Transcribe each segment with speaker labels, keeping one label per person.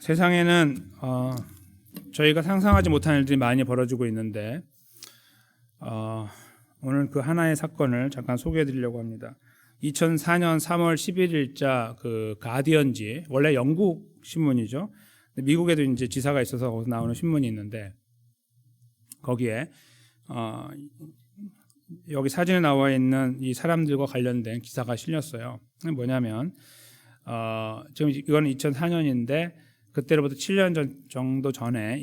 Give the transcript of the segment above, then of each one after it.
Speaker 1: 세상에는 저희가 상상하지 못한 일들이 많이 벌어지고 있는데 오늘 그 하나의 사건을 잠깐 소개해 드리려고 합니다. 2004년 3월 11일자 그 가디언지, 원래 영국 신문이죠. 미국에도 이제 지사가 있어서 거기서 나오는 신문이 있는데 거기에 여기 사진에 나와 있는 이 사람들과 관련된 기사가 실렸어요. 뭐냐면 지금 이거는 2004년인데 그때로부터 7년 정도 전에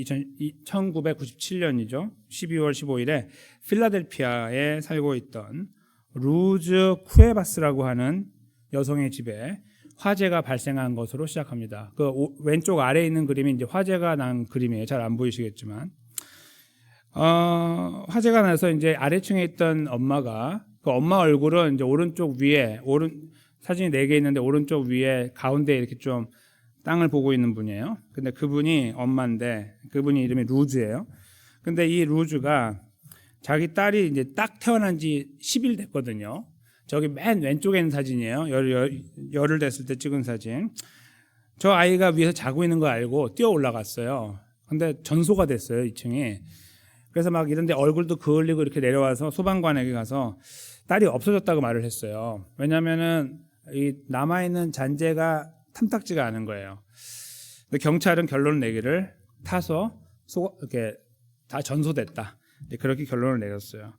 Speaker 1: 1997년이죠. 12월 15일에 필라델피아에 살고 있던 루즈 쿠에바스라고 하는 여성의 집에 화재가 발생한 것으로 시작합니다. 그 왼쪽 아래에 있는 그림이 이제 화재가 난 그림이에요. 잘 안 보이시겠지만 화재가 나서 이제 아래층에 있던 엄마가 그 엄마 얼굴은 이제 오른쪽 위에 사진이 4개 있는데 오른쪽 위에 가운데 이렇게 좀 땅을 보고 있는 분이에요. 근데 그분이 엄마인데 그분이 이름이 루즈예요. 근데 이 루즈가 자기 딸이 이제 딱 태어난 지 10일 됐거든요. 저기 맨 왼쪽에 있는 사진이에요. 열흘 됐을 때 찍은 사진. 저 아이가 위에서 자고 있는 거 알고 뛰어 올라갔어요. 근데 전소가 됐어요, 2층이. 그래서 막 이런데 얼굴도 그을리고 이렇게 내려와서 소방관에게 가서 딸이 없어졌다고 말을 했어요. 왜냐면은 이 남아있는 잔재가 탐탁지가 않은 거예요. 근데 경찰은 결론을 내기를 타서 이렇게 다 전소됐다. 그렇게 결론을 내렸어요.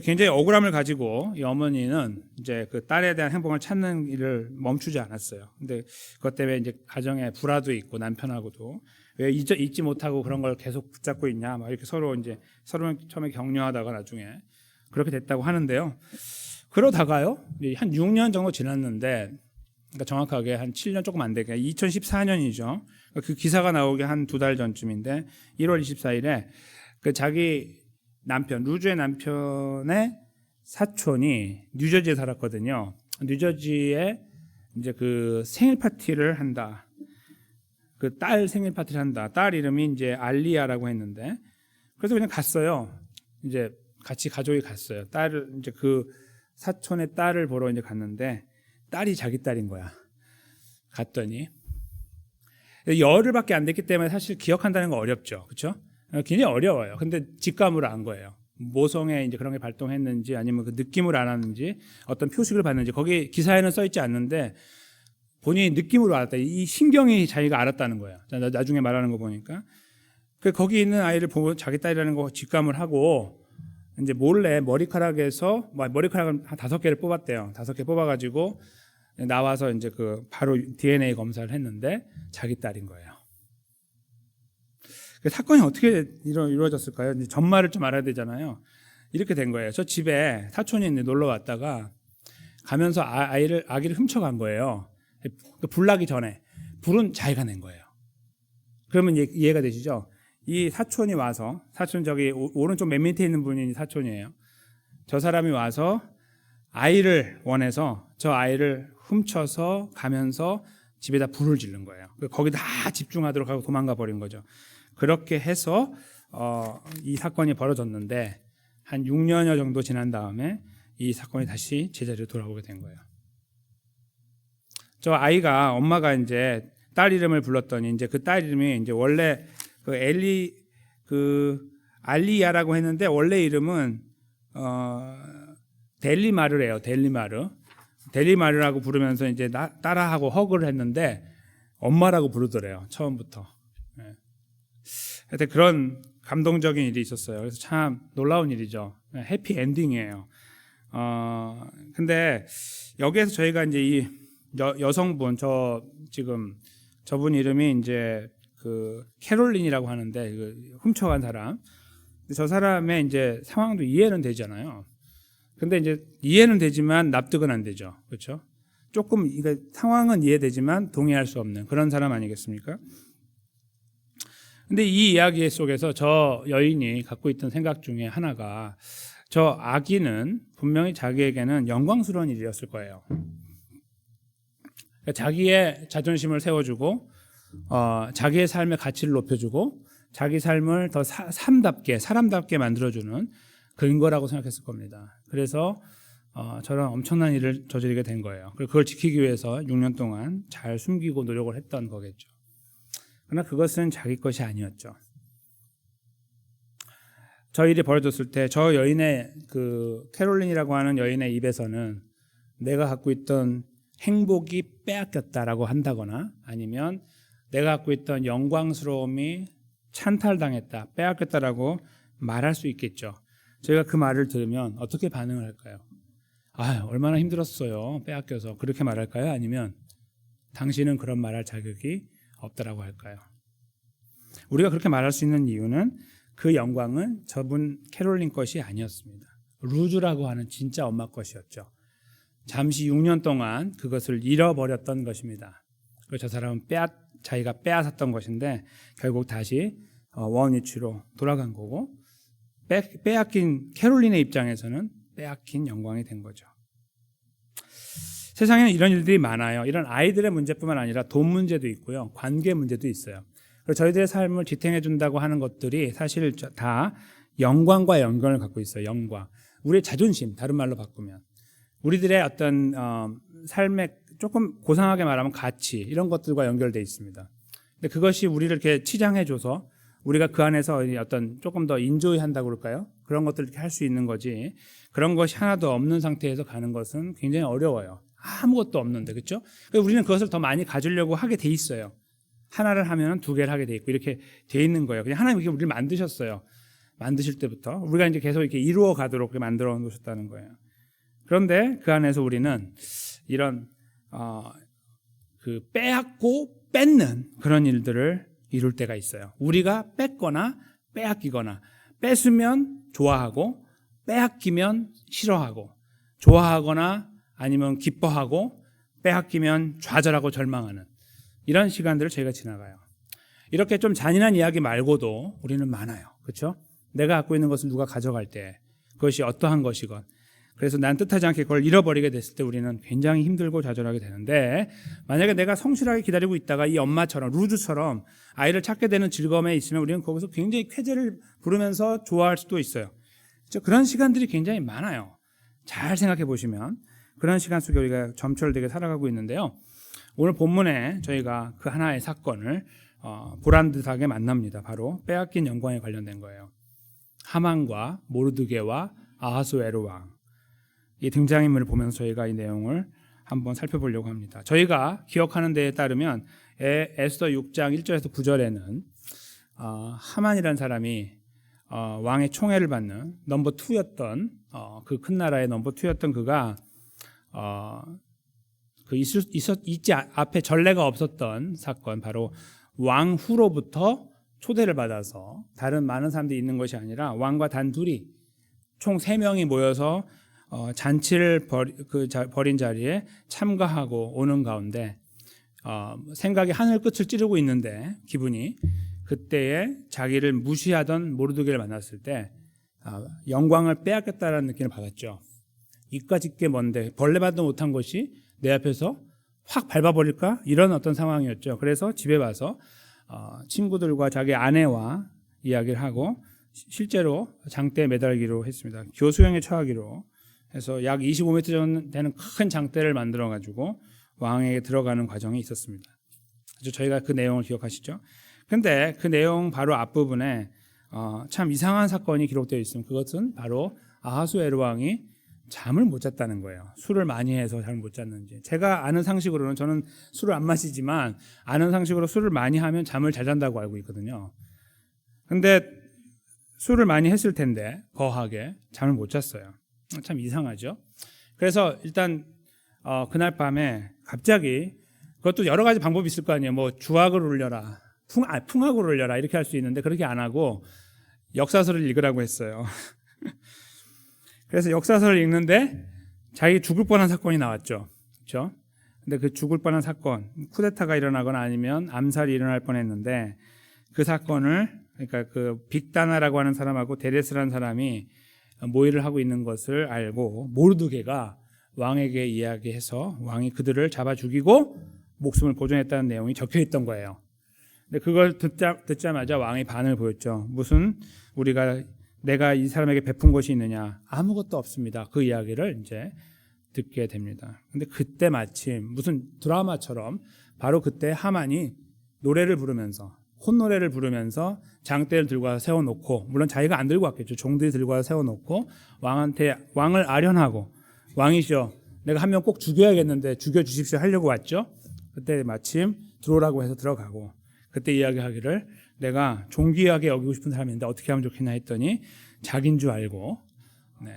Speaker 1: 굉장히 억울함을 가지고 이 어머니는 이제 그 딸에 대한 행복을 찾는 일을 멈추지 않았어요. 근데 그것 때문에 이제 가정에 불화도 있고 남편하고도 왜 잊지 못하고 그런 걸 계속 붙잡고 있냐, 막 이렇게 서로 처음에 격려하다가 나중에 그렇게 됐다고 하는데요. 그러다가요, 한 6년 정도 지났는데, 그러니까 정확하게 한 7년 조금 안 되게 2014년이죠. 그 기사가 나오기 한 2달 전쯤인데 1월 24일에 그 자기 남편, 루즈의 남편의 사촌이 뉴저지에 살았거든요. 뉴저지에 이제 그 생일 파티를 한다. 그 딸 생일 파티를 한다. 딸 이름이 이제 알리아라고 했는데, 그래서 그냥 갔어요. 이제 같이 가족이 갔어요. 딸을 이제 그 사촌의 딸을 보러 이제 갔는데 딸이 자기 딸인 거야. 갔더니 열흘밖에 안 됐기 때문에 사실 기억한다는 거 어렵죠, 그렇죠? 굉장히 어려워요. 근데 직감으로 안 거예요. 모성에 이제 그런 게 발동했는지 아니면 그 느낌으로 알았는지 어떤 표식을 봤는지 거기 기사에는 써 있지 않는데 본인이 느낌으로 알았다. 이 신경이 자기가 알았다는 거예요. 나중에 말하는 거 보니까 거기 있는 아이를 보고 자기 딸이라는 거 직감을 하고 이제 몰래 머리카락을 한 5개를 뽑았대요. 5개 뽑아가지고 나와서 이제 그 바로 DNA 검사를 했는데 자기 딸인 거예요. 그 사건이 어떻게 이루어졌을까요? 이제 전말을 좀 알아야 되잖아요. 이렇게 된 거예요. 저 집에 사촌이 놀러 왔다가 가면서 아기를 훔쳐간 거예요. 불 나기 전에 불은 자기가 낸 거예요. 그러면 이해가 되시죠? 이 사촌이 와서, 사촌 저기 오른쪽 맨 밑에 있는 분이 사촌이에요. 저 사람이 와서 아이를 원해서 저 아이를 훔쳐서 가면서 집에다 불을 지른 거예요. 거기 다 집중하도록 하고 도망가 버린 거죠. 그렇게 해서 이 사건이 벌어졌는데 한 6년여 정도 지난 다음에 이 사건이 다시 제자리로 돌아오게 된 거예요. 저 아이가 엄마가 이제 딸 이름을 불렀더니 이제 그 딸 이름이 이제 원래 알리야라고 했는데 원래 이름은 델리마르래요. 델리마르라고 부르면서 이제 따라하고 허그를 했는데 엄마라고 부르더래요. 처음부터. 하여튼 그런 감동적인 일이 있었어요. 그래서 참 놀라운 일이죠. 해피 엔딩이에요. 근데 여기에서 저희가 이제 이 여성분 저분 이름이 이제 그 캐롤린이라고 하는데 그 훔쳐간 사람. 저 사람의 이제 상황도 이해는 되잖아요. 근데 이제 이해는 되지만 납득은 안 되죠. 그렇죠? 조금 상황은 이해되지만 동의할 수 없는 그런 사람 아니겠습니까? 근데 이 이야기 속에서 저 여인이 갖고 있던 생각 중에 하나가 저 아기는 분명히 자기에게는 영광스러운 일이었을 거예요. 그러니까 자기의 자존심을 세워주고 자기의 삶의 가치를 높여주고 자기 삶을 더 사람답게 만들어주는 그런 거라고 생각했을 겁니다. 그래서 저런 엄청난 일을 저지르게 된 거예요. 그리고 그걸 지키기 위해서 6년 동안 잘 숨기고 노력을 했던 거겠죠. 그러나 그것은 자기 것이 아니었죠. 저 일이 벌어졌을 때 저 여인의 그 캐롤린이라고 하는 여인의 입에서는 내가 갖고 있던 행복이 빼앗겼다라고 한다거나 아니면 내가 갖고 있던 영광스러움이 찬탈당했다, 빼앗겼다라고 말할 수 있겠죠. 저희가 그 말을 들으면 어떻게 반응을 할까요? 아, 얼마나 힘들었어요. 빼앗겨서. 그렇게 말할까요? 아니면 당신은 그런 말할 자격이 없다라고 할까요? 우리가 그렇게 말할 수 있는 이유는 그 영광은 저분 캐롤린 것이 아니었습니다. 루즈라고 하는 진짜 엄마 것이었죠. 잠시 6년 동안 그것을 잃어버렸던 것입니다. 저 사람은 자기가 빼앗았던 것인데 결국 다시 원위치로 돌아간 거고, 빼앗긴 캐롤린의 입장에서는 빼앗긴 영광이 된 거죠. 세상에는 이런 일들이 많아요. 이런 아이들의 문제뿐만 아니라 돈 문제도 있고요, 관계 문제도 있어요. 그리고 저희들의 삶을 지탱해 준다고 하는 것들이 사실 다 영광과 연관을 갖고 있어요. 영광, 우리의 자존심, 다른 말로 바꾸면 우리들의 어떤 삶의 조금 고상하게 말하면 가치, 이런 것들과 연결되어 있습니다. 근데 그것이 우리를 이렇게 치장해줘서 우리가 그 안에서 어떤 조금 더 인조이 한다고 그럴까요? 그런 것들을 이렇게 할 수 있는 거지, 그런 것이 하나도 없는 상태에서 가는 것은 굉장히 어려워요. 아무것도 없는데, 그렇죠? 우리는 그것을 더 많이 가지려고 하게 돼 있어요. 하나를 하면 두 개를 하게 돼 있고 이렇게 돼 있는 거예요. 그냥 하나님이 우리를 만드셨어요. 만드실 때부터 우리가 이제 계속 이렇게 이루어 가도록 만들어 놓으셨다는 거예요. 그런데 그 안에서 우리는 이런 그 빼앗고 뺏는 그런 일들을 이룰 때가 있어요. 우리가 뺏거나 빼앗기거나, 뺏으면 좋아하고 빼앗기면 싫어하고, 좋아하거나 아니면 기뻐하고 빼앗기면 좌절하고 절망하는 이런 시간들을 저희가 지나가요. 이렇게 좀 잔인한 이야기 말고도 우리는 많아요. 그렇죠? 내가 갖고 있는 것을 누가 가져갈 때 그것이 어떠한 것이건, 그래서 난 뜻하지 않게 그걸 잃어버리게 됐을 때 우리는 굉장히 힘들고 좌절하게 되는데, 만약에 내가 성실하게 기다리고 있다가 이 엄마처럼, 루즈처럼 아이를 찾게 되는 즐거움에 있으면 우리는 거기서 굉장히 쾌재를 부르면서 좋아할 수도 있어요. 그렇죠? 그런 시간들이 굉장히 많아요. 잘 생각해 보시면 그런 시간 속에 우리가 점철되게 살아가고 있는데요. 오늘 본문에 저희가 그 하나의 사건을 보란듯하게 만납니다. 바로 빼앗긴 영광에 관련된 거예요. 하만과 모르드게와 아하수에로 왕, 이 등장인물을 보면서 저희가 이 내용을 한번 살펴보려고 합니다. 저희가 기억하는 데에 따르면 에스더 6장 1절에서 9절에는 하만이라는 사람이 왕의 총애를 받는 넘버 2였던 그 큰 나라의 넘버 2였던 그가 있지 앞에 전례가 없었던 사건, 바로 왕 후로부터 초대를 받아서 다른 많은 사람들이 있는 것이 아니라 왕과 단 둘이 총 3명이 모여서 잔치를 벌인 자리에 참가하고 오는 가운데 생각이 하늘 끝을 찌르고 있는데, 기분이 그때에 자기를 무시하던 모르드게를 만났을 때 영광을 빼앗겼다는 느낌을 받았죠. 이까짓 게 뭔데, 벌레만도 못한 것이 내 앞에서 확 밟아버릴까? 이런 어떤 상황이었죠. 그래서 집에 와서 친구들과 자기 아내와 이야기를 하고 실제로 장대에 매달기로 했습니다. 교수형에 처하기로 해서 약 25m 정도 되는 큰 장대를 만들어 가지고 왕에게 들어가는 과정이 있었습니다. 그래서 저희가 그 내용을 기억하시죠? 근데 그 내용 바로 앞부분에 참 이상한 사건이 기록되어 있습니다. 그것은 바로 아하수에로 왕이 잠을 못 잤다는 거예요. 술을 많이 해서 잠을 못 잤는지. 제가 아는 상식으로는, 저는 술을 안 마시지만 아는 상식으로 술을 많이 하면 잠을 잘 잔다고 알고 있거든요. 근데 술을 많이 했을 텐데 거하게 잠을 못 잤어요. 참 이상하죠. 그래서 일단 그날 밤에 갑자기, 그것도 여러 가지 방법이 있을 거 아니에요. 뭐 주악을 울려라, 풍악을 울려라, 이렇게 할 수 있는데 그렇게 안 하고 역사서를 읽으라고 했어요. 그래서 역사서를 읽는데 자기 죽을 뻔한 사건이 나왔죠. 그렇죠? 근데 그 죽을 뻔한 사건, 쿠데타가 일어나거나 아니면 암살이 일어날 뻔했는데, 그 사건을, 그러니까 그 빅다나라고 하는 사람하고 데레스라는 사람이 모의를 하고 있는 것을 알고 모르드게가 왕에게 이야기해서 왕이 그들을 잡아 죽이고 목숨을 보존했다는 내용이 적혀 있던 거예요. 근데 그걸 듣자마자 왕이 반응을 보였죠. 무슨 내가 이 사람에게 베푼 것이 있느냐? 아무것도 없습니다. 그 이야기를 이제 듣게 됩니다. 근데 그때 마침 무슨 드라마처럼 바로 그때 하만이 노래를 부르면서 콧노래를 부르면서 장대를 들고 와서 세워놓고, 물론 자기가 안 들고 왔겠죠. 종들이 들고 와서 세워놓고 왕한테 왕을 아련하고, 왕이시여 내가 한 명 꼭 죽여야겠는데 죽여주십시오 하려고 왔죠. 그때 마침 들어오라고 해서 들어가고, 그때 이야기하기를 내가 존귀하게 여기고 싶은 사람인데 어떻게 하면 좋겠나 했더니 자기인 줄 알고, 네.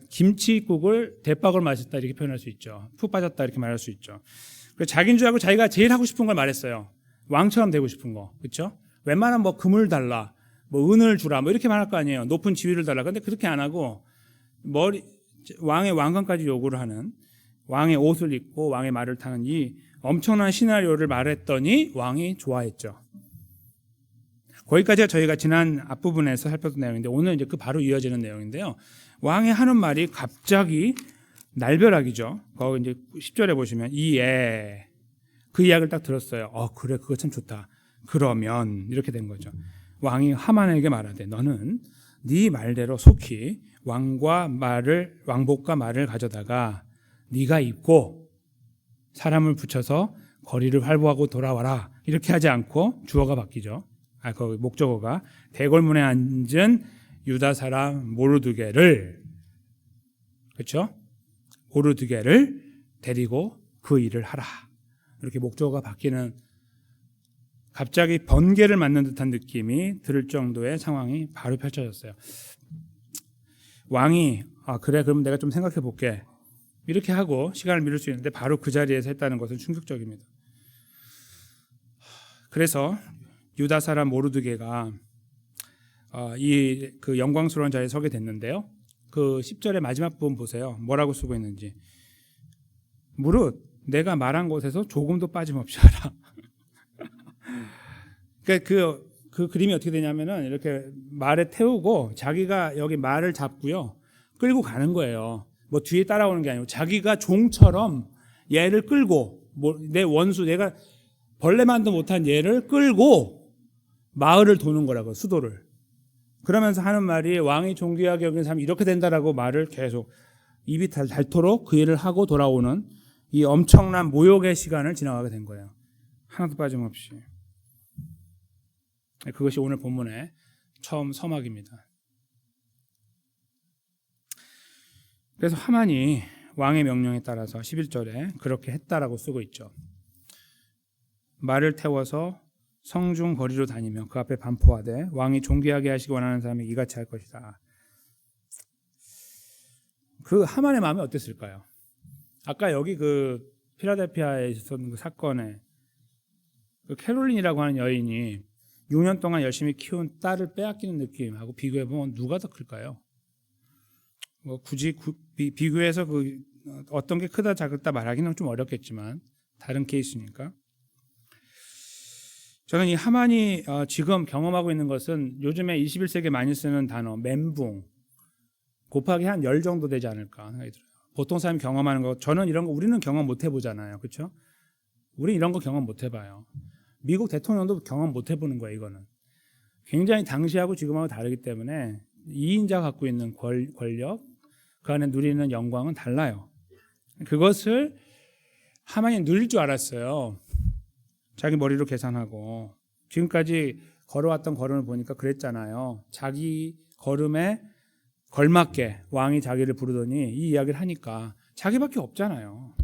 Speaker 1: 김치국을 대박을 마셨다 이렇게 표현할 수 있죠. 푹 빠졌다 이렇게 말할 수 있죠. 자기인 줄 알고 자기가 제일 하고 싶은 걸 말했어요. 왕처럼 되고 싶은 거, 그렇죠? 웬만하면 뭐 금을 달라, 뭐 은을 주라, 뭐 이렇게 말할 거 아니에요. 높은 지위를 달라. 근데 그렇게 안 하고 왕의 왕관까지 요구를 하는, 왕의 옷을 입고 왕의 말을 타는 이 엄청난 시나리오를 말했더니 왕이 좋아했죠. 거기까지가 저희가 지난 앞부분에서 살펴본 내용인데, 오늘 이제 그 바로 이어지는 내용인데요. 왕이 하는 말이 갑자기 날벼락이죠. 거기 이제 10절에 보시면 그 이야기를 딱 들었어요. 그래, 그거 참 좋다. 그러면 이렇게 된 거죠. 왕이 하만에게 말하되 너는 네 말대로 속히 왕복과 말을 가져다가 네가 입고 사람을 붙여서 거리를 활보하고 돌아와라. 이렇게 하지 않고 주어가 바뀌죠. 그 목적어가 대궐문에 앉은 유다 사람 모르드게를, 그렇죠? 모르드게를 데리고 그 일을 하라. 이렇게 목적어가 바뀌는, 갑자기 번개를 맞는 듯한 느낌이 들 정도의 상황이 바로 펼쳐졌어요. 왕이 그래, 그럼 내가 좀 생각해 볼게 이렇게 하고 시간을 미룰 수 있는데 바로 그 자리에서 했다는 것은 충격적입니다. 그래서 유다 사람 모르드게가 그 영광스러운 자리에 서게 됐는데요. 그 10절의 마지막 부분 보세요. 뭐라고 쓰고 있는지. 무릇 내가 말한 곳에서 조금도 빠짐없이 하라. 그러니까 그 그림이 어떻게 되냐면은 이렇게 말에 태우고 자기가 여기 말을 잡고요, 끌고 가는 거예요. 뭐 뒤에 따라오는 게 아니고 자기가 종처럼 얘를 끌고, 내 원수, 내가 벌레만도 못한 얘를 끌고 마을을 도는 거라고, 수도를. 그러면서 하는 말이 왕이 존귀하게 여기는 사람이 이렇게 된다라고 말을 계속 입이 닳도록 그 일을 하고 돌아오는 이 엄청난 모욕의 시간을 지나가게 된 거예요. 하나도 빠짐없이. 그것이 오늘 본문의 처음 서막입니다. 그래서 하만이 왕의 명령에 따라서 11절에 그렇게 했다라고 쓰고 있죠. 말을 태워서 성중 거리로 다니며 그 앞에 반포하되 왕이 존귀하게 하시기 원하는 사람이 이같이 할 것이다. 그 하만의 마음이 어땠을까요? 아까 여기 그 필라델피아에 있었던 그 사건에 그 캐롤린이라고 하는 여인이 6년 동안 열심히 키운 딸을 빼앗기는 느낌하고 비교해보면 누가 더 클까요? 뭐 굳이 비교해서 그 어떤 게 크다 작다 말하기는 좀 어렵겠지만 다른 케이스니까. 저는 이 하만이 지금 경험하고 있는 것은 요즘에 21세기에 많이 쓰는 단어 멘붕 곱하기 한 10 정도 되지 않을까 생각이 들어요. 보통 사람이 경험하는 거, 저는 이런 거 우리는 경험 못 해보잖아요. 그렇죠? 우리 이런 거 경험 못 해봐요. 미국 대통령도 경험 못 해보는 거예요. 이거는 굉장히 당시하고 지금하고 다르기 때문에 2인자가 갖고 있는 권력, 그 안에 누리는 영광은 달라요. 그것을 하만이 누릴 줄 알았어요. 자기 머리로 계산하고. 지금까지 걸어왔던 걸음을 보니까 그랬잖아요. 자기 걸음에 걸맞게 왕이 자기를 부르더니 이 이야기를 하니까 자기밖에 없잖아요.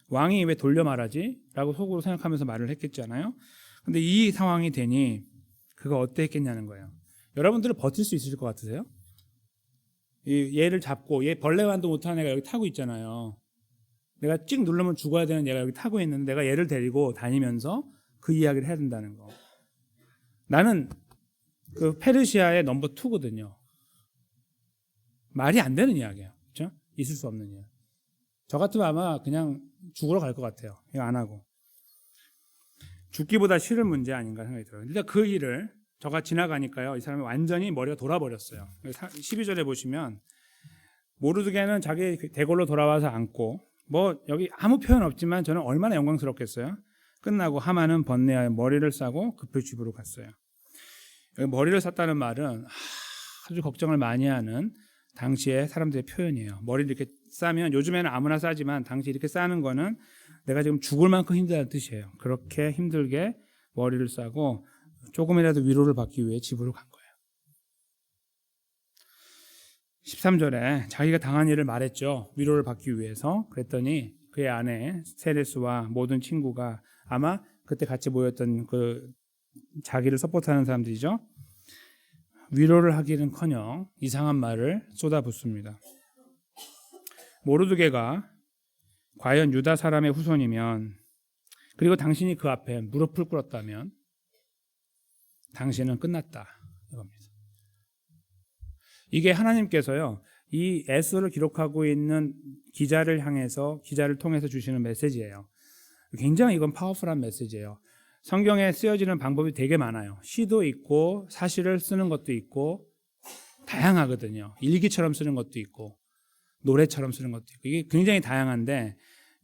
Speaker 1: 왕이 왜 돌려 말하지? 라고 속으로 생각하면서 말을 했겠잖아요. 근데 이 상황이 되니 그가 어땠겠냐는 거예요. 여러분들은 버틸 수 있으실 것 같으세요? 얘를 잡고, 얘 벌레만도 못하는 애가 여기 타고 있잖아요. 내가 찍 누르면 죽어야 되는 얘가 여기 타고 있는데 내가 얘를 데리고 다니면서 그 이야기를 해야 된다는 거. 나는 그 페르시아의 넘버 2거든요. 말이 안 되는 이야기예요. 그렇죠? 있을 수 없는 이야기. 저 같으면 아마 그냥 죽으러 갈 것 같아요. 이거 안 하고. 죽기보다 싫은 문제 아닌가 생각이 들어요. 일단 그 일을 저가 지나가니까요, 이 사람이 완전히 머리가 돌아버렸어요. 12절에 보시면 모르드게는 자기 대궐로 돌아와서 앉고, 뭐 여기 아무 표현 없지만 저는 얼마나 영광스럽겠어요. 끝나고 하만은 번뇌하여 머리를 싸고 급히 집으로 갔어요. 여기 머리를 쌌다는 말은 아주 걱정을 많이 하는 당시의 사람들의 표현이에요. 머리를 이렇게 싸면, 요즘에는 아무나 싸지만 당시 이렇게 싸는 거는 내가 지금 죽을 만큼 힘들다는 뜻이에요. 그렇게 힘들게 머리를 싸고 조금이라도 위로를 받기 위해 집으로 간 거예요. 13절에 자기가 당한 일을 말했죠. 위로를 받기 위해서. 그랬더니 그의 아내 세레스와 모든 친구가 아마 그때 같이 모였던 그 자기를 서포트하는 사람들이죠. 위로를 하기는커녕 이상한 말을 쏟아붓습니다. 모르드게가 과연 유다 사람의 후손이면, 그리고 당신이 그 앞에 무릎을 꿇었다면 당신은 끝났다 이겁니다. 이게 하나님께서요, 이 에스더를 기록하고 있는 기자를 향해서, 기자를 통해서 주시는 메시지예요. 굉장히 이건 파워풀한 메시지예요. 성경에 쓰여지는 방법이 되게 많아요. 시도 있고 사실을 쓰는 것도 있고 다양하거든요. 일기처럼 쓰는 것도 있고 노래처럼 쓰는 것도 있고, 이게 굉장히 다양한데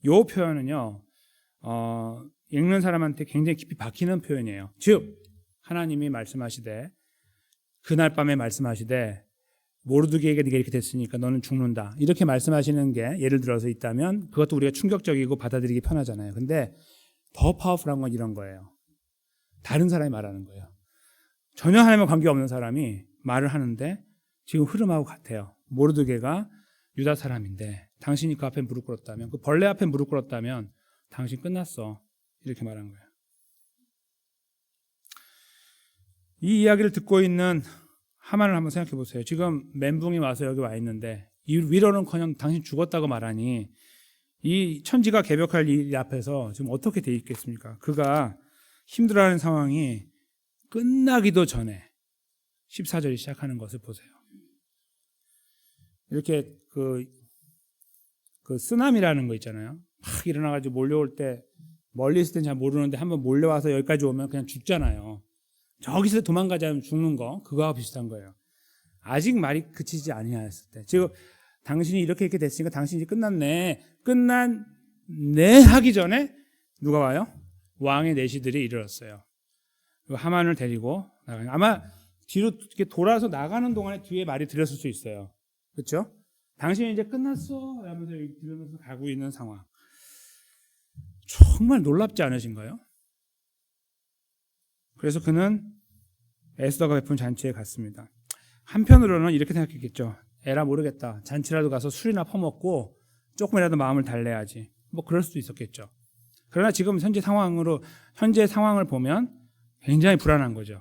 Speaker 1: 이 표현은요, 읽는 사람한테 굉장히 깊이 박히는 표현이에요. 즉 하나님이 말씀하시되, 그날 밤에 말씀하시되 모르드게에게 네가 이렇게 됐으니까 너는 죽는다, 이렇게 말씀하시는 게 예를 들어서 있다면 그것도 우리가 충격적이고 받아들이기 편하잖아요. 근데 더 파워풀한 건 이런 거예요. 다른 사람이 말하는 거예요. 전혀 하나님과 관계없는 사람이 말을 하는데 지금 흐름하고 같아요. 모르드게가 유다 사람인데 당신이 그 앞에 무릎 꿇었다면, 그 벌레 앞에 무릎 꿇었다면 당신 끝났어, 이렇게 말한 거예요. 이 이야기를 듣고 있는 하만을 한번 생각해 보세요. 지금 멘붕이 와서 여기 와 있는데 이 위로는커녕 당신 죽었다고 말하니 이 천지가 개벽할 일 앞에서 지금 어떻게 돼 있겠습니까? 그가 힘들어하는 상황이 끝나기도 전에 14절이 시작하는 것을 보세요. 이렇게 그 쓰나미라는 거 있잖아요. 막 일어나가지고 몰려올 때 멀리 있을 땐 잘 모르는데 한번 몰려와서 여기까지 오면 그냥 죽잖아요. 저기서 도망가자면 죽는 거, 그거와 비슷한 거예요. 아직 말이 그치지 아니하였을 때, 즉 당신이 이렇게 됐으니까 당신이 끝났네, 끝났네 하기 전에 누가 와요? 왕의 내시들이 이르렀어요. 하만을 데리고 나가요. 아마 뒤로 이렇게 돌아서 나가는 동안에 뒤에 말이 들렸을 수 있어요. 그렇죠? 당신이 이제 끝났어 하면서 들으면서 가고 있는 상황. 정말 놀랍지 않으신가요? 그래서 그는 에스더가 베푼 잔치에 갔습니다. 한편으로는 이렇게 생각했겠죠. 에라 모르겠다, 잔치라도 가서 술이나 퍼먹고 조금이라도 마음을 달래야지, 뭐 그럴 수도 있었겠죠. 그러나 지금 현재 상황을 보면 굉장히 불안한 거죠.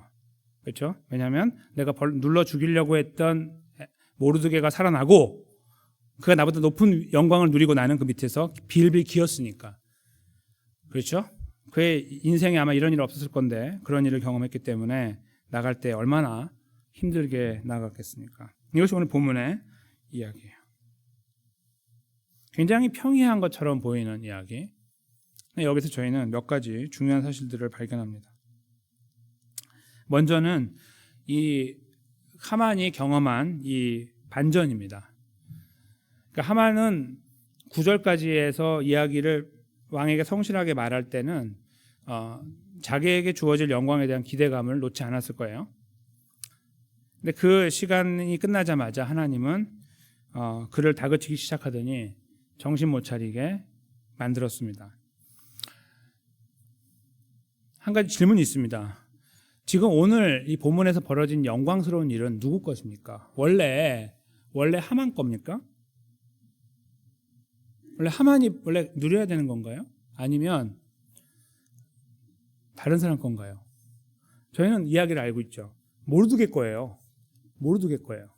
Speaker 1: 그렇죠? 왜냐하면 내가 눌러 죽이려고 했던 모르드게가 살아나고 그가 나보다 높은 영광을 누리고 나는 그 밑에서 빌빌 기었으니까. 그렇죠? 그의 인생에 아마 이런 일 없었을 건데 그런 일을 경험했기 때문에 나갈 때 얼마나 힘들게 나갔겠습니까? 이것이 오늘 본문의 이야기예요. 굉장히 평이한 것처럼 보이는 이야기. 여기서 저희는 몇 가지 중요한 사실들을 발견합니다. 먼저는 이 하만이 경험한 이 반전입니다. 그러니까 하만은 9절까지 해서 이야기를 왕에게 성실하게 말할 때는 자기에게 주어질 영광에 대한 기대감을 놓지 않았을 거예요. 근데 그 시간이 끝나자마자 하나님은 그를 다그치기 시작하더니 정신 못 차리게 만들었습니다. 한 가지 질문이 있습니다. 지금 오늘 이 본문에서 벌어진 영광스러운 일은 누구 것입니까? 원래 하만 겁니까? 원래 하만이 원래 누려야 되는 건가요? 아니면 다른 사람 건가요? 저희는 이야기를 알고 있죠. 모르드게 거예요. 모르드게 거예요.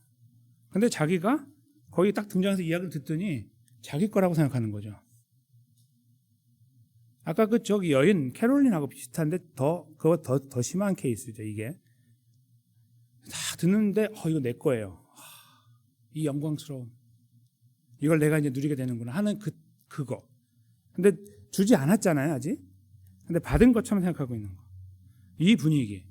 Speaker 1: 근데 자기가 거기 딱 등장해서 이야기를 듣더니 자기 거라고 생각하는 거죠. 아까 그 저기 여인 캐롤린하고 비슷한데 그거 더 심한 케이스죠. 이게 다 듣는데 이거 내 거예요. 이 영광스러움, 이걸 내가 이제 누리게 되는구나 하는 그거. 근데 주지 않았잖아요, 아직. 근데 받은 것처럼 생각하고 있는 거. 이 분위기.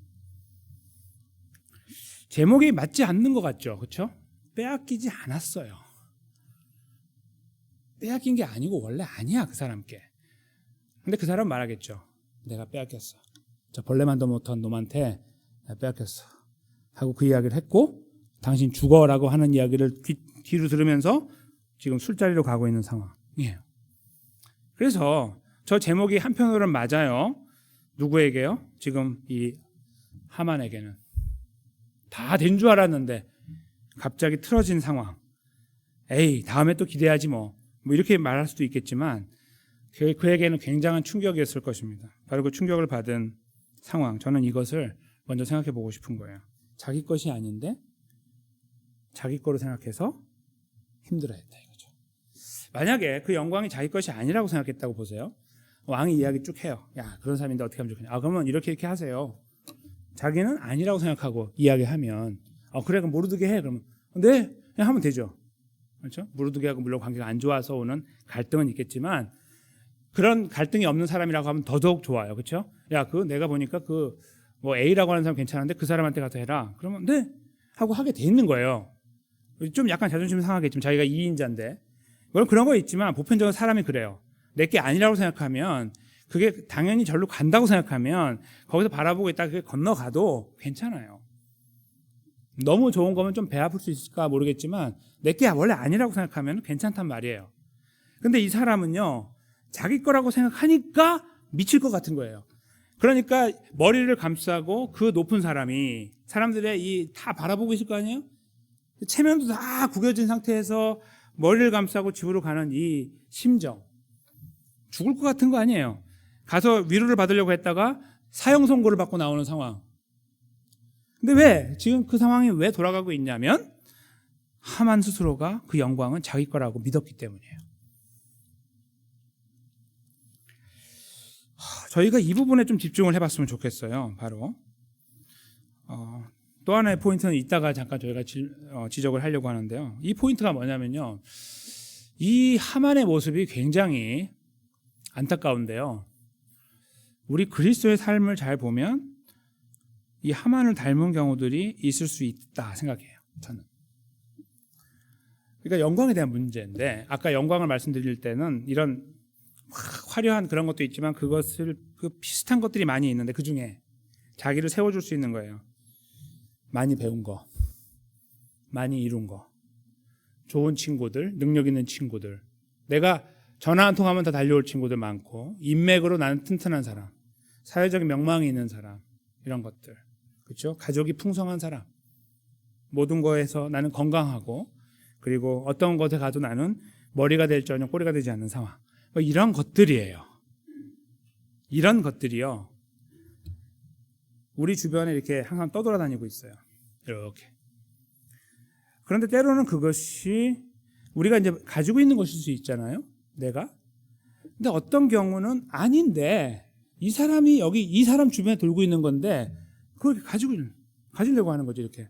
Speaker 1: 제목이 맞지 않는 것 같죠, 그렇죠? 빼앗기지 않았어요. 빼앗긴 게 아니고 원래 아니야, 그 사람께. 근데 그 사람은 말하겠죠. 내가 빼앗겼어. 저 벌레만도 못한 놈한테 내가 빼앗겼어 하고 그 이야기를 했고, 당신 죽어라고 하는 이야기를 뒤로 들으면서 지금 술자리로 가고 있는 상황이에요. 그래서 저 제목이 한편으로는 맞아요. 누구에게요? 지금 이 하만에게는. 다 된 줄 알았는데 갑자기 틀어진 상황. 에이, 다음에 또 기대하지 뭐 이렇게 말할 수도 있겠지만 그에게는 굉장한 충격이었을 것입니다. 바로 그 충격을 받은 상황. 저는 이것을 먼저 생각해 보고 싶은 거예요. 자기 것이 아닌데 자기 거로 생각해서 힘들어했다 이거죠. 만약에 그 영광이 자기 것이 아니라고 생각했다고 보세요. 왕이 이야기 쭉 해요. 야, 그런 사람인데 어떻게 하면 좋겠냐. 그러면 이렇게 하세요. 자기는 아니라고 생각하고 이야기하면 그래, 그럼 모르드게 해. 그러면 네, 그냥 하면 되죠. 그렇죠? 모르드게하고 물론 관계가 안 좋아서 오는 갈등은 있겠지만 그런 갈등이 없는 사람이라고 하면 더더욱 좋아요. 그렇죠? 야, 그 내가 보니까 그 뭐 A라고 하는 사람 괜찮은데 그 사람한테 가서 해라. 그러면 네 하고 하게 돼 있는 거예요. 좀 약간 자존심 상하겠지만 자기가 2인자인데 물론 그런 거 있지만 보편적으로 사람이 그래요. 내게 아니라고 생각하면 그게 당연히 절로 간다고 생각하면 거기서 바라보고 있다가 그게 건너가도 괜찮아요. 너무 좋은 거면 좀 배 아플 수 있을까 모르겠지만 내게 원래 아니라고 생각하면 괜찮단 말이에요. 근데 이 사람은요, 자기 거라고 생각하니까 미칠 것 같은 거예요. 그러니까 머리를 감싸고 그 높은 사람이 사람들의 이 다 바라보고 있을 거 아니에요? 체면도 다 구겨진 상태에서 머리를 감싸고 집으로 가는 이 심정, 죽을 것 같은 거 아니에요. 가서 위로를 받으려고 했다가 사형 선고를 받고 나오는 상황. 근데 왜 지금 그 상황이 왜 돌아가고 있냐면 하만 스스로가 그 영광은 자기 거라고 믿었기 때문이에요. 저희가 이 부분에 좀 집중을 해봤으면 좋겠어요. 바로 또 하나의 포인트는 이따가 잠깐 저희가 지적을 하려고 하는데요. 이 포인트가 뭐냐면요, 이 하만의 모습이 굉장히 안타까운데요. 우리 그리스도의 삶을 잘 보면 이 하만을 닮은 경우들이 있을 수 있다 생각해요. 저는. 그러니까 영광에 대한 문제인데 아까 영광을 말씀드릴 때는 이런 화려한 그런 것도 있지만 그것을 비슷한 것들이 많이 있는데 그 중에 자기를 세워줄 수 있는 거예요. 많이 배운 거, 많이 이룬 거, 좋은 친구들, 능력 있는 친구들, 내가 전화 한 통하면 다 달려올 친구들 많고 인맥으로 나는 튼튼한 사람, 사회적인 명망이 있는 사람, 이런 것들, 그렇죠? 가족이 풍성한 사람, 모든 거에서 나는 건강하고 그리고 어떤 것에 가도 나는 머리가 될 전혀 꼬리가 되지 않는 상황. 이런 것들이에요. 이런 것들이요, 우리 주변에 이렇게 항상 떠돌아다니고 있어요. 이렇게. 그런데 때로는 그것이 우리가 이제 가지고 있는 것일 수 있잖아요. 내가. 근데 어떤 경우는 아닌데 이 사람이 여기 이 사람 주변에 돌고 있는 건데 그걸 가지려고 하는 거지. 이렇게.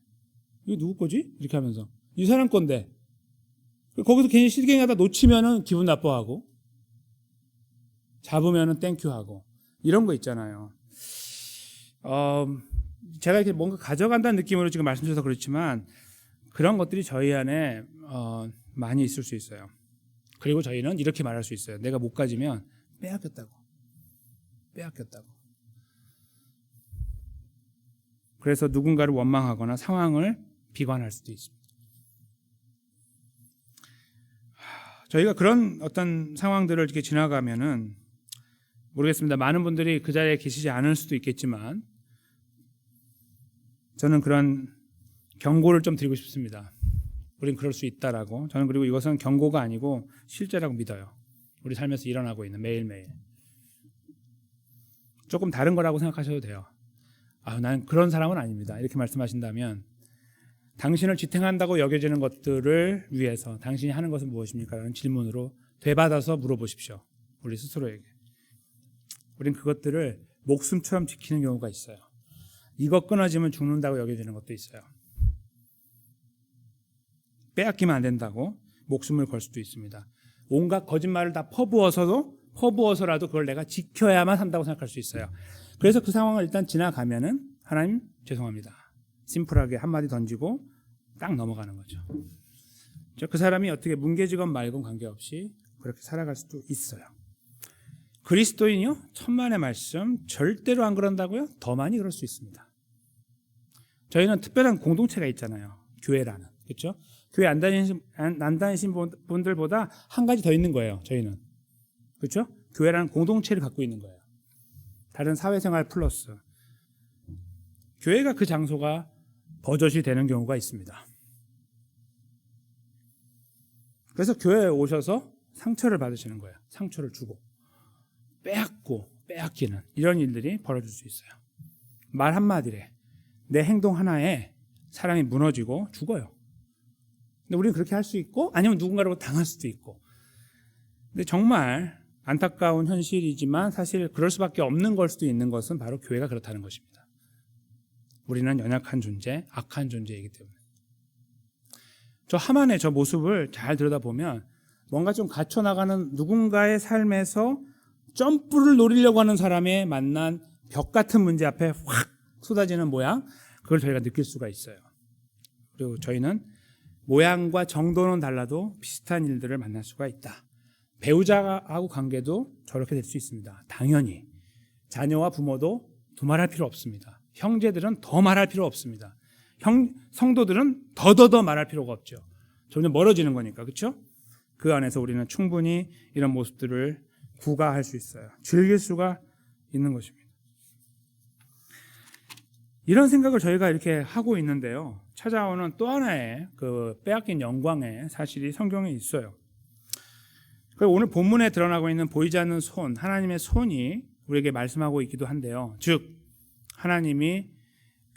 Speaker 1: 이거 누구 거지? 이렇게 하면서 이 사람 건데 거기서 괜히 실갱이하다 놓치면은 기분 나빠하고 잡으면은 땡큐하고 이런 거 있잖아요. 제가 이렇게 뭔가 가져간다는 느낌으로 지금 말씀드려서 그렇지만 그런 것들이 저희 안에 많이 있을 수 있어요. 그리고 저희는 이렇게 말할 수 있어요. 내가 못 가지면 빼앗겼다고. 그래서 누군가를 원망하거나 상황을 비관할 수도 있습니다. 저희가 그런 어떤 상황들을 이렇게 지나가면은 모르겠습니다. 많은 분들이 그 자리에 계시지 않을 수도 있겠지만 저는 그런 경고를 좀 드리고 싶습니다. 우린 그럴 수 있다라고. 저는 그리고 이것은 경고가 아니고 실제라고 믿어요. 우리 삶에서 일어나고 있는 매일매일. 조금 다른 거라고 생각하셔도 돼요. 나는 그런 사람은 아닙니다. 이렇게 말씀하신다면 당신을 지탱한다고 여겨지는 것들을 위해서 당신이 하는 것은 무엇입니까? 라는 질문으로 되받아서 물어보십시오. 우리 스스로에게. 우린 그것들을 목숨처럼 지키는 경우가 있어요. 이거 끊어지면 죽는다고 여겨지는 것도 있어요. 빼앗기면 안 된다고 목숨을 걸 수도 있습니다. 온갖 거짓말을 다 퍼부어서라도 그걸 내가 지켜야만 한다고 생각할 수 있어요. 그래서 그 상황을 일단 지나가면은 하나님 죄송합니다. 심플하게 한마디 던지고 딱 넘어가는 거죠. 그 사람이 어떻게 뭉개지건 말건 관계없이 그렇게 살아갈 수도 있어요. 그리스도인이요? 천만의 말씀 절대로 안 그런다고요? 더 많이 그럴 수 있습니다. 저희는 특별한 공동체가 있잖아요. 교회라는. 그렇죠? 교회 안 다니신 분들보다 한 가지 더 있는 거예요. 저희는. 그렇죠? 교회라는 공동체를 갖고 있는 거예요. 다른 사회생활 플러스 교회가 그 장소가 버젓이 되는 경우가 있습니다. 그래서 교회에 오셔서 상처를 받으시는 거예요. 상처를 주고 빼앗고 빼앗기는 이런 일들이 벌어질 수 있어요. 말 한마디에 내 행동 하나에 사람이 무너지고 죽어요. 근데 우리는 그렇게 할 수 있고 아니면 누군가로 당할 수도 있고. 근데 정말 안타까운 현실이지만 사실 그럴 수밖에 없는 걸 수도 있는 것은 바로 교회가 그렇다는 것입니다. 우리는 연약한 존재, 악한 존재이기 때문에. 저 하만의 저 모습을 잘 들여다보면 뭔가 좀 갇혀나가는 누군가의 삶에서 점프를 노리려고 하는 사람의 만난 벽 같은 문제 앞에 확 쏟아지는 모양, 그걸 저희가 느낄 수가 있어요. 그리고 저희는 모양과 정도는 달라도 비슷한 일들을 만날 수가 있다. 배우자하고 관계도 저렇게 될 수 있습니다. 당연히 자녀와 부모도 두말할 필요 없습니다. 형제들은 더 말할 필요 없습니다. 성도들은 더더더 말할 필요가 없죠. 점점 멀어지는 거니까, 그렇죠? 그 안에서 우리는 충분히 이런 모습들을 구가할 수 있어요. 즐길 수가 있는 것입니다. 이런 생각을 저희가 이렇게 하고 있는데요. 찾아오는 또 하나의 그 빼앗긴 영광의 사실이 성경에 있어요. 오늘 본문에 드러나고 있는 보이지 않는 손, 하나님의 손이 우리에게 말씀하고 있기도 한데요. 즉 하나님이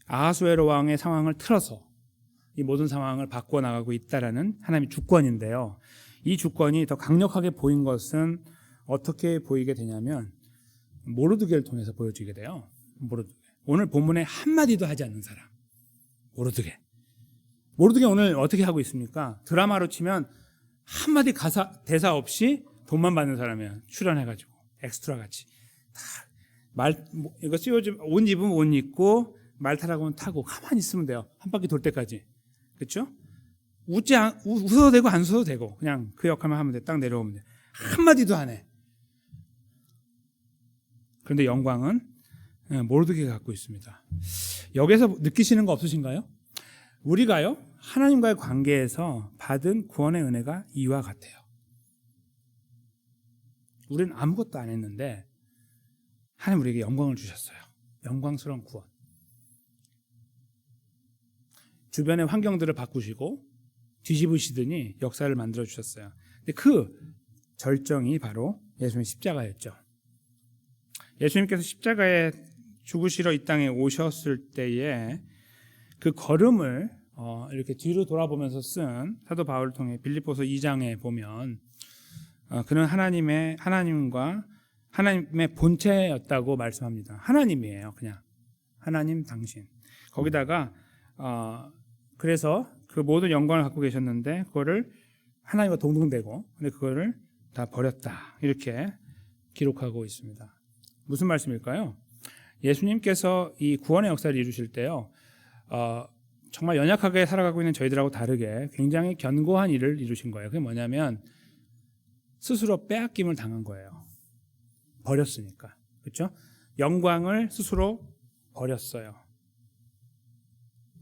Speaker 1: 아하수에로 왕의 상황을 틀어서 이 모든 상황을 바꿔나가고 있다라는 하나님의 주권인데요. 이 주권이 더 강력하게 보인 것은 어떻게 보이게 되냐면 모르드게를 통해서 보여지게 돼요. 모르드게. 오늘 본문에 한마디도 하지 않는 사람. 모르드게. 모르드게 오늘 어떻게 하고 있습니까? 드라마로 치면 한마디 대사 없이 돈만 받는 사람이에요. 출연해가지고 엑스트라 같이 이거 씌워주면 옷 입으면 옷 입고 말 타라고는 타고 가만히 있으면 돼요. 한 바퀴 돌 때까지. 그렇죠? 웃어도 되고 안 웃어도 되고 그냥 그 역할만 하면 돼. 딱 내려오면 돼. 한마디도 안 해. 그런데 영광은 모르드게가 갖고 있습니다. 여기서 느끼시는 거 없으신가요? 우리가요 하나님과의 관계에서 받은 구원의 은혜가 이와 같아요. 우리는 아무것도 안 했는데 하나님 우리에게 영광을 주셨어요. 영광스러운 구원. 주변의 환경들을 바꾸시고 뒤집으시더니 역사를 만들어 주셨어요. 근데 그 절정이 바로 예수님의 십자가였죠. 예수님께서 십자가에 죽으시러 이 땅에 오셨을 때에 그 걸음을 이렇게 뒤로 돌아보면서 쓴 사도 바울을 통해 빌립보서 2장에 보면 그는 하나님과 하나님의 본체였다고 말씀합니다. 하나님이에요. 그냥 하나님 당신. 거기다가 그래서 그 모든 영광을 갖고 계셨는데 그거를 하나님과 동등되고 근데 그거를 다 버렸다. 이렇게 기록하고 있습니다. 무슨 말씀일까요? 예수님께서 이 구원의 역사를 이루실 때요. 정말 연약하게 살아가고 있는 저희들하고 다르게 굉장히 견고한 일을 이루신 거예요. 그게 뭐냐면 스스로 빼앗김을 당한 거예요. 버렸으니까. 그렇죠? 영광을 스스로 버렸어요.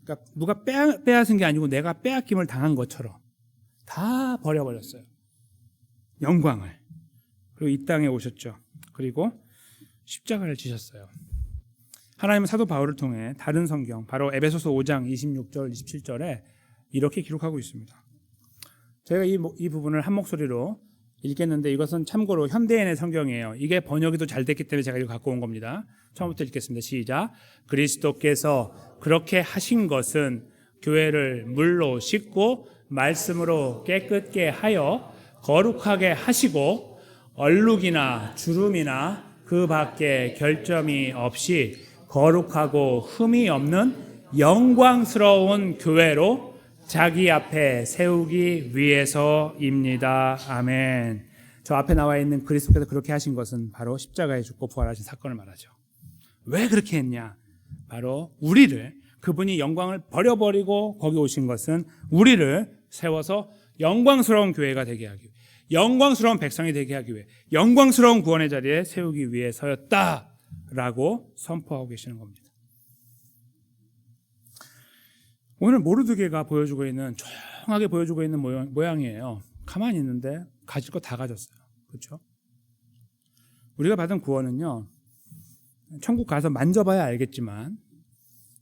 Speaker 1: 그러니까 누가 빼앗은 게 아니고 내가 빼앗김을 당한 것처럼 다 버려버렸어요. 영광을. 그리고 이 땅에 오셨죠. 그리고 십자가를 지셨어요. 하나님은 사도 바울을 통해 다른 성경, 바로 에베소서 5장 26절, 27절에 이렇게 기록하고 있습니다. 제가 이 부분을 한 목소리로 읽겠는데 이것은 참고로 현대인의 성경이에요. 이게 번역이 더 잘 됐기 때문에 제가 이거 갖고 온 겁니다. 처음부터 읽겠습니다. 시작. 그리스도께서 그렇게 하신 것은 교회를 물로 씻고 말씀으로 깨끗게 하여 거룩하게 하시고 얼룩이나 주름이나 그 밖에 결점이 없이 거룩하고 흠이 없는 영광스러운 교회로 자기 앞에 세우기 위해서입니다. 아멘. 저 앞에 나와 있는 그리스도께서 그렇게 하신 것은 바로 십자가에 죽고 부활하신 사건을 말하죠. 왜 그렇게 했냐? 바로 우리를, 그분이 영광을 버려버리고 거기 오신 것은 우리를 세워서 영광스러운 교회가 되게 하기 위해, 영광스러운 백성이 되게 하기 위해, 영광스러운 구원의 자리에 세우기 위해서였다라고 선포하고 계시는 겁니다. 오늘 모르드게가 보여주고 있는, 조용하게 보여주고 있는 모양이에요. 가만히 있는데 가질 거 다 가졌어요. 그렇죠? 우리가 받은 구원은요, 천국 가서 만져봐야 알겠지만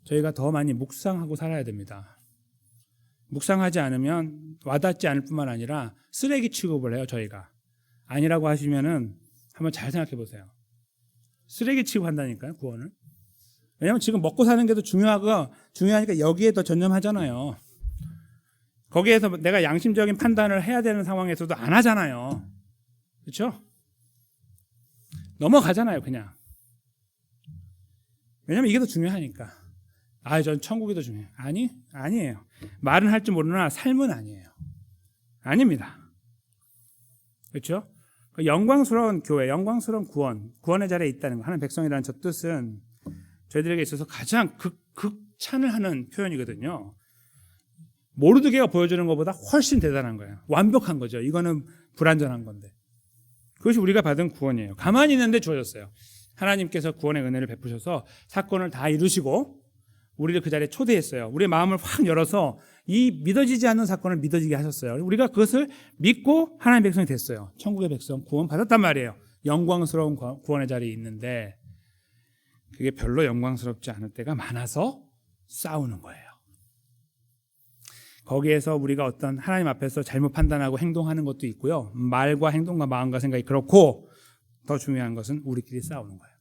Speaker 1: 저희가 더 많이 묵상하고 살아야 됩니다. 묵상하지 않으면 와닿지 않을 뿐만 아니라 쓰레기 취급을 해요. 저희가 아니라고 하시면은 한번 잘 생각해 보세요. 쓰레기 취급한다니까요, 구원을. 왜냐하면 지금 먹고 사는 게 더 중요하니까 여기에 더 전념하잖아요. 거기에서 내가 양심적인 판단을 해야 되는 상황에서도 안 하잖아요. 그렇죠? 넘어가잖아요, 그냥. 왜냐하면 이게 더 중요하니까. 전 천국이 더 중요해요. 아니에요. 말은 할 줄 모르나 삶은 아니에요. 아닙니다. 그렇죠? 영광스러운 교회, 영광스러운 구원의 자리에 있다는 거, 하나님 백성이라는 저 뜻은 저희들에게 있어서 가장 극찬을 하는 표현이거든요. 모르드게가 보여주는 것보다 훨씬 대단한 거예요. 완벽한 거죠. 이거는 불완전한 건데. 그것이 우리가 받은 구원이에요. 가만히 있는데 주어졌어요. 하나님께서 구원의 은혜를 베푸셔서 사건을 다 이루시고 우리를 그 자리에 초대했어요. 우리의 마음을 확 열어서 이 믿어지지 않는 사건을 믿어지게 하셨어요. 우리가 그것을 믿고 하나님의 백성이 됐어요. 천국의 백성 구원 받았단 말이에요. 영광스러운 구원의 자리에 있는데 그게 별로 영광스럽지 않을 때가 많아서 싸우는 거예요. 거기에서 우리가 어떤 하나님 앞에서 잘못 판단하고 행동하는 것도 있고요. 말과 행동과 마음과 생각이 그렇고 더 중요한 것은 우리끼리 싸우는 거예요.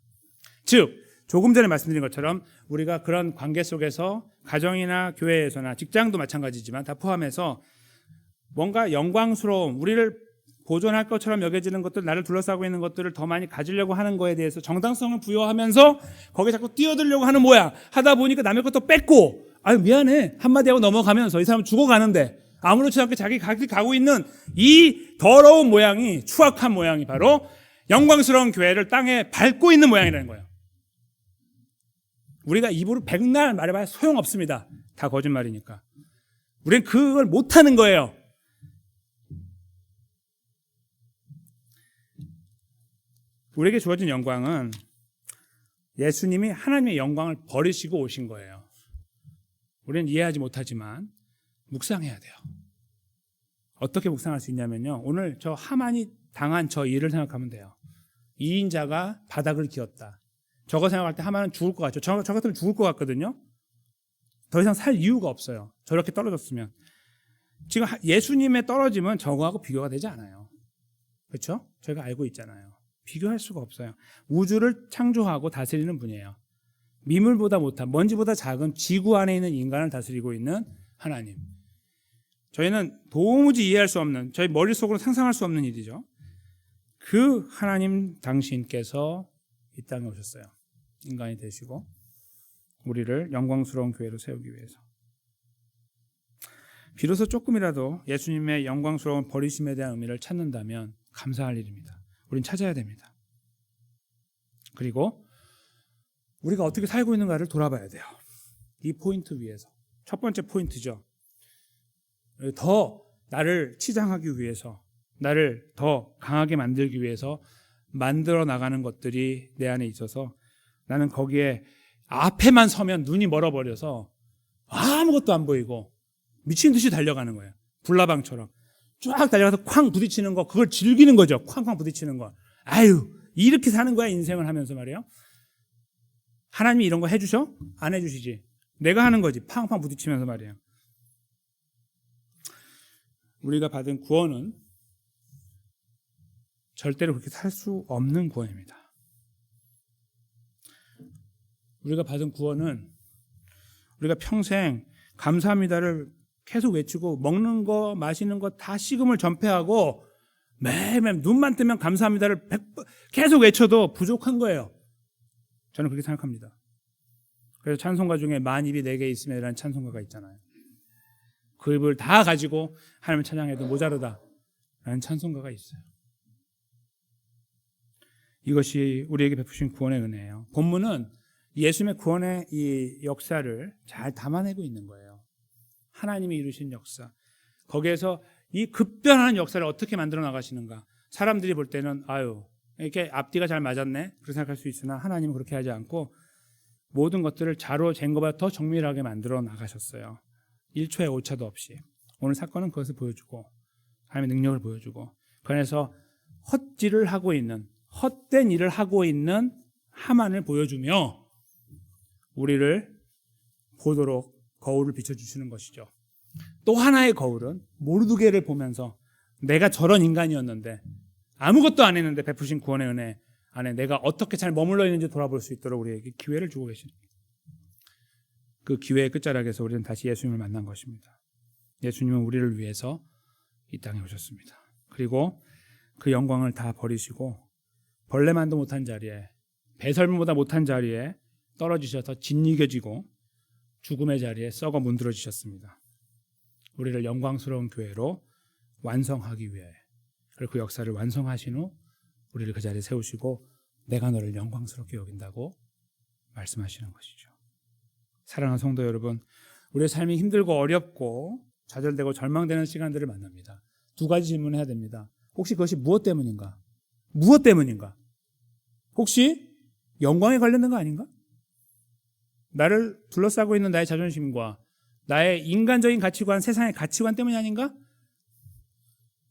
Speaker 1: 즉 조금 전에 말씀드린 것처럼 우리가 그런 관계 속에서 가정이나 교회에서나 직장도 마찬가지지만 다 포함해서 뭔가 영광스러움, 우리를 보존할 것처럼 여겨지는 것들, 나를 둘러싸고 있는 것들을 더 많이 가지려고 하는 거에 대해서 정당성을 부여하면서 거기에 자꾸 뛰어들려고 하는 모양 하다 보니까 남의 것도 뺏고 미안해 한마디 하고 넘어가면서 이 사람 죽어가는데 아무렇지 않게 자기 길 가고 있는 이 더러운 모양이, 추악한 모양이 바로 영광스러운 교회를 땅에 밟고 있는 모양이라는 거예요. 우리가 입으로 백날 말해봐야 소용없습니다. 다 거짓말이니까. 우리는 그걸 못하는 거예요. 우리에게 주어진 영광은 예수님이 하나님의 영광을 버리시고 오신 거예요. 우리는 이해하지 못하지만 묵상해야 돼요. 어떻게 묵상할 수 있냐면요. 오늘 저 하만이 당한 저 일을 생각하면 돼요. 2인자가 바닥을 기었다. 저거 생각할 때 하만은 죽을 것 같죠. 저 같으면 죽을 것 같거든요. 더 이상 살 이유가 없어요. 저렇게 떨어졌으면. 지금 예수님의 떨어짐은 저거하고 비교가 되지 않아요. 그렇죠? 저희가 알고 있잖아요. 비교할 수가 없어요. 우주를 창조하고 다스리는 분이에요. 미물보다 못한, 먼지보다 작은 지구 안에 있는 인간을 다스리고 있는 하나님. 저희는 도무지 이해할 수 없는, 저희 머릿속으로 상상할 수 없는 일이죠. 그 하나님 당신께서 이 땅에 오셨어요. 인간이 되시고 우리를 영광스러운 교회로 세우기 위해서. 비로소 조금이라도 예수님의 영광스러운 버리심에 대한 의미를 찾는다면 감사할 일입니다. 우린 찾아야 됩니다. 그리고 우리가 어떻게 살고 있는가를 돌아봐야 돼요. 이 포인트 위에서. 첫 번째 포인트죠. 더 나를 치장하기 위해서, 나를 더 강하게 만들기 위해서 만들어 나가는 것들이 내 안에 있어서 나는 거기에 앞에만 서면 눈이 멀어버려서 아무것도 안 보이고 미친 듯이 달려가는 거예요. 불나방처럼 쫙 달려가서 쾅 부딪히는 거, 그걸 즐기는 거죠. 쾅쾅 부딪히는 거. 이렇게 사는 거야 인생을 하면서 말이에요. 하나님이 이런 거 해주셔? 안 해주시지. 내가 하는 거지. 팡팡 부딪히면서 말이에요. 우리가 받은 구원은 절대로 그렇게 살 수 없는 구원입니다. 우리가 받은 구원은 우리가 평생 감사합니다를 계속 외치고 먹는 거 마시는 거 다 식음을 전폐하고 매일매일 눈만 뜨면 감사합니다를 계속 외쳐도 부족한 거예요. 저는 그렇게 생각합니다. 그래서 찬송가 중에 만 입이 내게 있으면 이라는 찬송가가 있잖아요. 그 입을 다 가지고 하나님을 찬양해도 모자르다 라는 찬송가가 있어요. 이것이 우리에게 베푸신 구원의 은혜예요. 본문은 예수님의 구원의 이 역사를 잘 담아내고 있는 거예요. 하나님이 이루신 역사. 거기에서 이 급변하는 역사를 어떻게 만들어 나가시는가. 사람들이 볼 때는 이렇게 앞뒤가 잘 맞았네 그렇게 생각할 수 있으나 하나님은 그렇게 하지 않고 모든 것들을 자로 잰 것보다 더 정밀하게 만들어 나가셨어요. 1초의 오차도 없이. 오늘 사건은 그것을 보여주고 하나님의 능력을 보여주고 그 안에서 헛질을 하고 있는, 헛된 일을 하고 있는 하만을 보여주며 우리를 보도록 거울을 비춰주시는 것이죠. 또 하나의 거울은 모르드게를 보면서 내가 저런 인간이었는데 아무것도 안 했는데 베푸신 구원의 은혜 안에 내가 어떻게 잘 머물러 있는지 돌아볼 수 있도록 우리에게 기회를 주고 계십니다. 그 기회의 끝자락에서 우리는 다시 예수님을 만난 것입니다. 예수님은 우리를 위해서 이 땅에 오셨습니다. 그리고 그 영광을 다 버리시고 벌레만도 못한 자리에, 배설물보다 못한 자리에 떨어지셔서 짓이겨지고 죽음의 자리에 썩어 문드러지셨습니다. 우리를 영광스러운 교회로 완성하기 위해, 그리고 그 역사를 완성하신 후 우리를 그 자리에 세우시고 내가 너를 영광스럽게 여긴다고 말씀하시는 것이죠. 사랑하는 성도 여러분, 우리의 삶이 힘들고 어렵고 좌절되고 절망되는 시간들을 만납니다. 두 가지 질문을 해야 됩니다. 혹시 그것이 무엇 때문인가? 무엇 때문인가? 혹시 영광에 관련된 거 아닌가? 나를 둘러싸고 있는 나의 자존심과 나의 인간적인 가치관, 세상의 가치관 때문이 아닌가?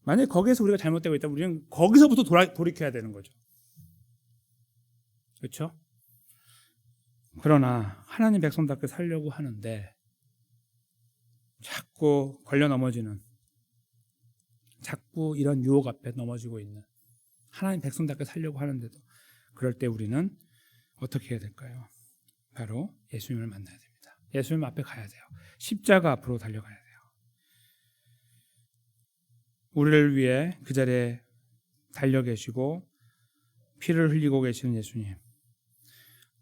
Speaker 1: 만약에 거기에서 우리가 잘못되고 있다면 우리는 거기서부터 돌이켜야 되는 거죠. 그렇죠? 그러나 하나님 백성답게 살려고 하는데 자꾸 걸려 넘어지는, 자꾸 이런 유혹 앞에 넘어지고 있는 하나님 백성답게 살려고 하는데도 그럴 때 우리는 어떻게 해야 될까요? 바로 예수님을 만나야 됩니다. 예수님 앞에 가야 돼요. 십자가 앞으로 달려가야 돼요. 우리를 위해 그 자리에 달려 계시고 피를 흘리고 계시는 예수님.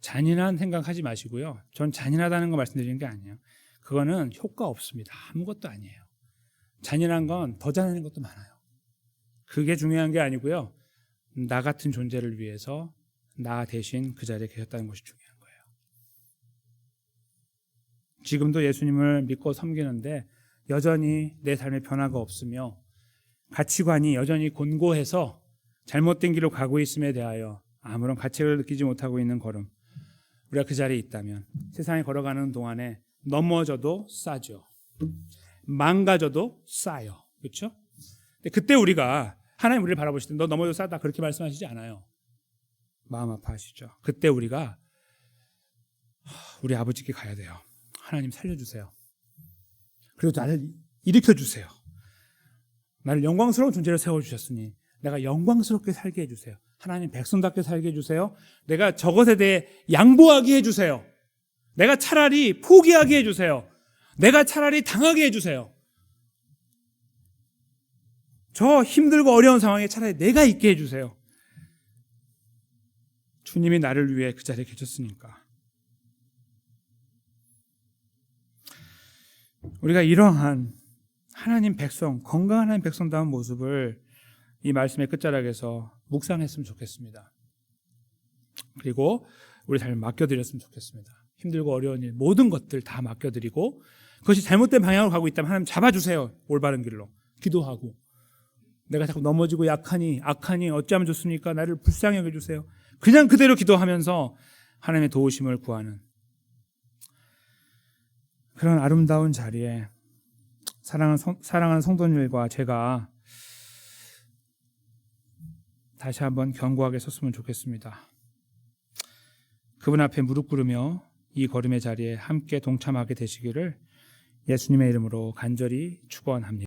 Speaker 1: 잔인한 생각하지 마시고요. 전 잔인하다는 거 말씀드리는 게 아니에요. 그거는 효과 없습니다. 아무것도 아니에요. 잔인한 건 더 잔인한 것도 많아요. 그게 중요한 게 아니고요. 나 같은 존재를 위해서 나 대신 그 자리에 계셨다는 것이 중요한 거예요. 지금도 예수님을 믿고 섬기는데 여전히 내 삶에 변화가 없으며 가치관이 여전히 곤고해서 잘못된 길로 가고 있음에 대하여 아무런 가책을 느끼지 못하고 있는 걸음, 우리가 그 자리에 있다면 세상에 걸어가는 동안에 넘어져도 싸죠. 망가져도 싸요. 그렇죠? 그때 우리가 하나님 우리를 바라보실 때 너 넘어져도 싸다 그렇게 말씀하시지 않아요. 마음 아파하시죠. 그때 우리가 우리 아버지께 가야 돼요. 하나님 살려주세요. 그리고 나를 일으켜주세요. 나를 영광스러운 존재로 세워주셨으니 내가 영광스럽게 살게 해주세요. 하나님 백성답게 살게 해주세요. 내가 저것에 대해 양보하게 해주세요. 내가 차라리 포기하게 해주세요. 내가 차라리 당하게 해주세요. 저 힘들고 어려운 상황에 차라리 내가 있게 해주세요. 주님이 나를 위해 그 자리에 계셨으니까. 우리가 이러한 하나님 백성, 건강한 하나님 백성다운 모습을 이 말씀의 끝자락에서 묵상했으면 좋겠습니다. 그리고 우리 삶을 맡겨드렸으면 좋겠습니다. 힘들고 어려운 일 모든 것들 다 맡겨드리고 그것이 잘못된 방향으로 가고 있다면 하나님 잡아주세요. 올바른 길로 기도하고 내가 자꾸 넘어지고 약하니 악하니 어찌하면 좋습니까? 나를 불쌍히 여겨주세요. 그냥 그대로 기도하면서 하나님의 도우심을 구하는 그런 아름다운 자리에 사랑하는 성도님들과 제가 다시 한번 견고하게 섰으면 좋겠습니다. 그분 앞에 무릎 꿇으며 이 걸음의 자리에 함께 동참하게 되시기를 예수님의 이름으로 간절히 축원합니다.